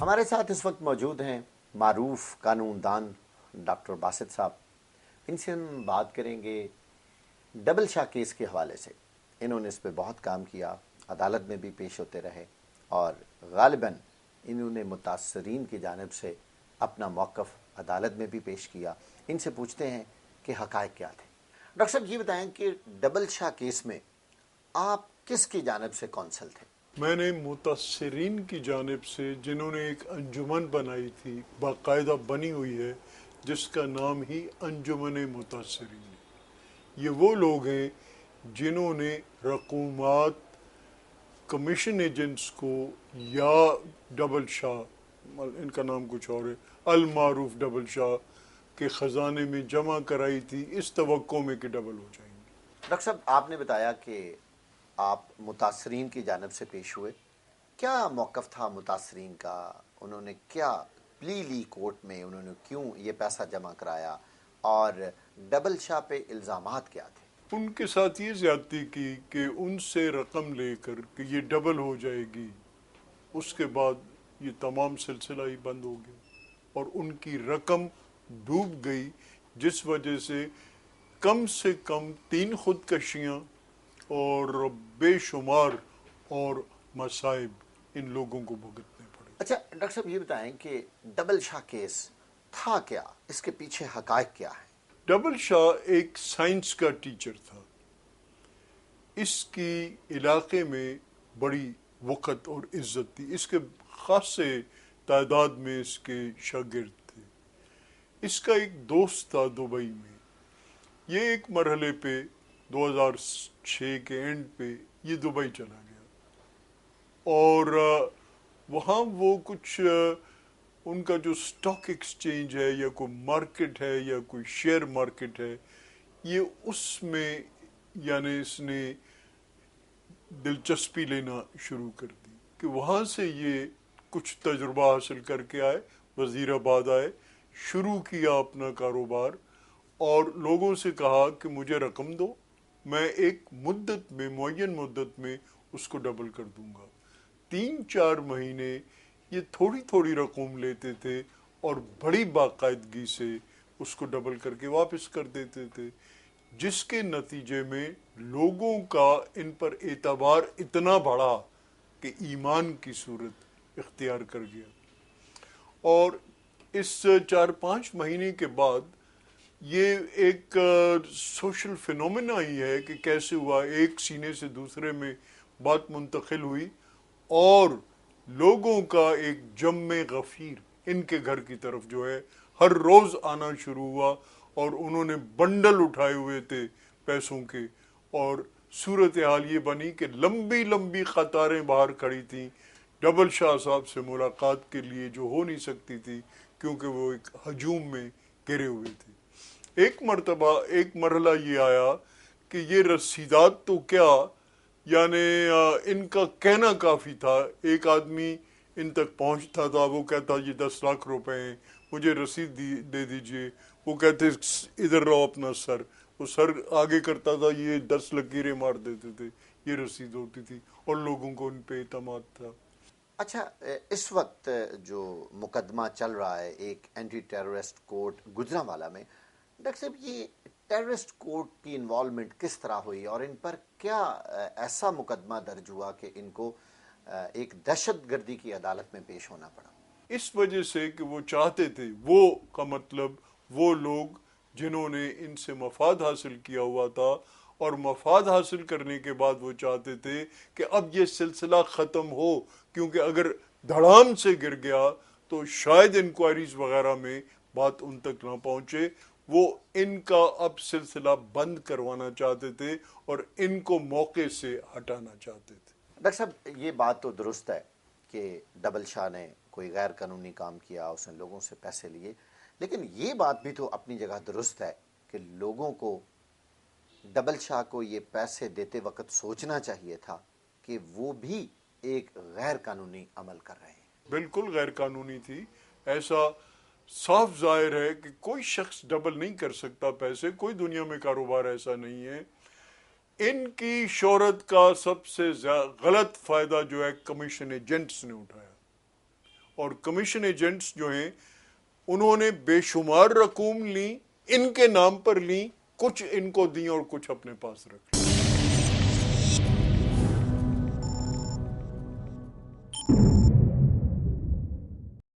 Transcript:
ہمارے ساتھ اس وقت موجود ہیں معروف قانون دان ڈاکٹر باسط صاحب. ان سے ہم بات کریں گے ڈبل شاہ کیس کے حوالے سے. انہوں نے اس پہ بہت کام کیا، عدالت میں بھی پیش ہوتے رہے اور غالباً انہوں نے متاثرین کی جانب سے اپنا موقف عدالت میں بھی پیش کیا. ان سے پوچھتے ہیں کہ حقائق کیا تھے. ڈاکٹر صاحب یہ بتائیں کہ ڈبل شاہ کیس میں آپ کس کی جانب سے کونسل تھے؟ میں نے متاثرین کی جانب سے، جنہوں نے ایک انجمن بنائی تھی، باقاعدہ بنی ہوئی ہے، جس کا نام ہی انجمن متاثرین ہے. یہ وہ لوگ ہیں جنہوں نے رقومات، کمیشن ایجنٹس کو یا ڈبل شاہ، ان کا نام کچھ اور ہے، المعروف ڈبل شاہ کے خزانے میں جمع کرائی تھی اس توقع میں کہ ڈبل ہو جائیں گے. ڈاکٹر صاحب آپ نے بتایا کہ آپ متاثرین کی جانب سے پیش ہوئے. کیا موقف تھا متاثرین کا؟ انہوں نے کیا پلی لی کورٹ میں؟ انہوں نے کیوں یہ پیسہ جمع کرایا اور ڈبل شاہ پہ الزامات کیا تھے؟ ان کے ساتھ یہ زیادتی کی کہ ان سے رقم لے کر کہ یہ ڈبل ہو جائے گی، اس کے بعد یہ تمام سلسلہ ہی بند ہو گیا اور ان کی رقم ڈوب گئی، جس وجہ سے کم 3 خودکشیاں اور بے شمار اور مصائب ان لوگوں کو بھگتنے پڑے. اچھا ڈاکٹر صاحب یہ بتائیں کہ ڈبل شاہ کیس تھا کیا؟ اس کے پیچھے حقائق کیا ہے؟ ڈبل شاہ ایک سائنس کا ٹیچر تھا. اس کی علاقے میں بڑی وقت اور عزت تھی. اس کے خاصے تعداد میں اس کے شاگرد تھے. اس کا ایک دوست تھا دبئی میں. یہ ایک مرحلے پہ 2006 کے اینڈ پہ یہ دبئی چلا گیا اور وہاں وہ کچھ ان کا جو سٹاک ایکسچینج ہے یا کوئی مارکیٹ ہے یا کوئی شیئر مارکیٹ ہے، یہ اس میں یعنی اس نے دلچسپی لینا شروع کر دی کہ وہاں سے یہ کچھ تجربہ حاصل کر کے آئے، وزیر آباد آئے، شروع کیا اپنا کاروبار اور لوگوں سے کہا کہ مجھے رقم دو، میں ایک مدت میں، معین مدت میں اس کو ڈبل کر دوں گا. 3-4 مہینے یہ تھوڑی تھوڑی رقم لیتے تھے اور بڑی باقاعدگی سے اس کو ڈبل کر کے واپس کر دیتے تھے، جس کے نتیجے میں لوگوں کا ان پر اعتبار اتنا بڑھا کہ ایمان کی صورت اختیار کر گیا. اور اس 4-5 مہینے کے بعد یہ ایک سوشل فینومینا ہی ہے کہ کیسے ہوا، ایک سینے سے دوسرے میں بات منتقل ہوئی اور لوگوں کا ایک جم غفیر ان کے گھر کی طرف جو ہے ہر روز آنا شروع ہوا اور انہوں نے بنڈل اٹھائے ہوئے تھے پیسوں کے، اور صورتحال یہ بنی کہ لمبی لمبی قطاریں باہر کھڑی تھیں ڈبل شاہ صاحب سے ملاقات کے لیے، جو ہو نہیں سکتی تھی کیونکہ وہ ایک ہجوم میں گھرے ہوئے تھے. ایک مرتبہ ایک مرحلہ یہ آیا کہ یہ رسیدات تو کیا، یعنی ان کا کہنا کافی تھا. ایک آدمی ان تک پہنچتا تھا، وہ کہتا یہ 10 لاکھ روپے ہیں، مجھے رسید دے دیجئے. وہ کہتے ادھر رہو اپنا سر. وہ سر آگے کرتا تھا، یہ 10 لکیریں مار دیتے تھے، یہ رسید ہوتی تھی اور لوگوں کو ان پہ اعتماد تھا. اچھا اس وقت جو مقدمہ چل رہا ہے ایک اینٹی ٹیررسٹ کورٹ گجرانوالہ میں، ڈاکٹر صاحب یہ ٹیررسٹ کورٹ کی انوالومنٹ کس طرح ہوئی اور ان پر کیا ایسا مقدمہ درج ہوا کہ ان کو ایک دہشت گردی کی عدالت میں پیش ہونا پڑا؟ اس وجہ سے کہ وہ چاہتے تھے، وہ کا مطلب وہ لوگ جنہوں نے ان سے مفاد حاصل کیا ہوا تھا، اور مفاد حاصل کرنے کے بعد وہ چاہتے تھے کہ اب یہ سلسلہ ختم ہو، کیونکہ اگر دھڑام سے گر گیا تو شاید انکوائریز وغیرہ میں بات ان تک نہ پہنچے. وہ ان کا اب سلسلہ بند کروانا چاہتے تھے اور ان کو موقع سے ہٹانا چاہتے تھے. ڈاکٹر صاحب یہ بات تو درست ہے کہ ڈبل شاہ نے کوئی غیر قانونی کام کیا، اس نے لوگوں سے پیسے لیے، لیکن یہ بات بھی تو اپنی جگہ درست ہے کہ لوگوں کو، ڈبل شاہ کو یہ پیسے دیتے وقت سوچنا چاہیے تھا کہ وہ بھی ایک غیر قانونی عمل کر رہے ہیں. بالکل غیر قانونی تھی. ایسا صاف ظاہر ہے کہ کوئی شخص ڈبل نہیں کر سکتا پیسے، کوئی دنیا میں کاروبار ایسا نہیں ہے. ان کی شہرت کا سب سے غلط فائدہ جو ہے کمیشن ایجنٹس نے اٹھایا، اور کمیشن ایجنٹس جو ہیں انہوں نے بے شمار رقوم لی، ان کے نام پر لی، کچھ ان کو دی اور کچھ اپنے پاس رکھ لی۔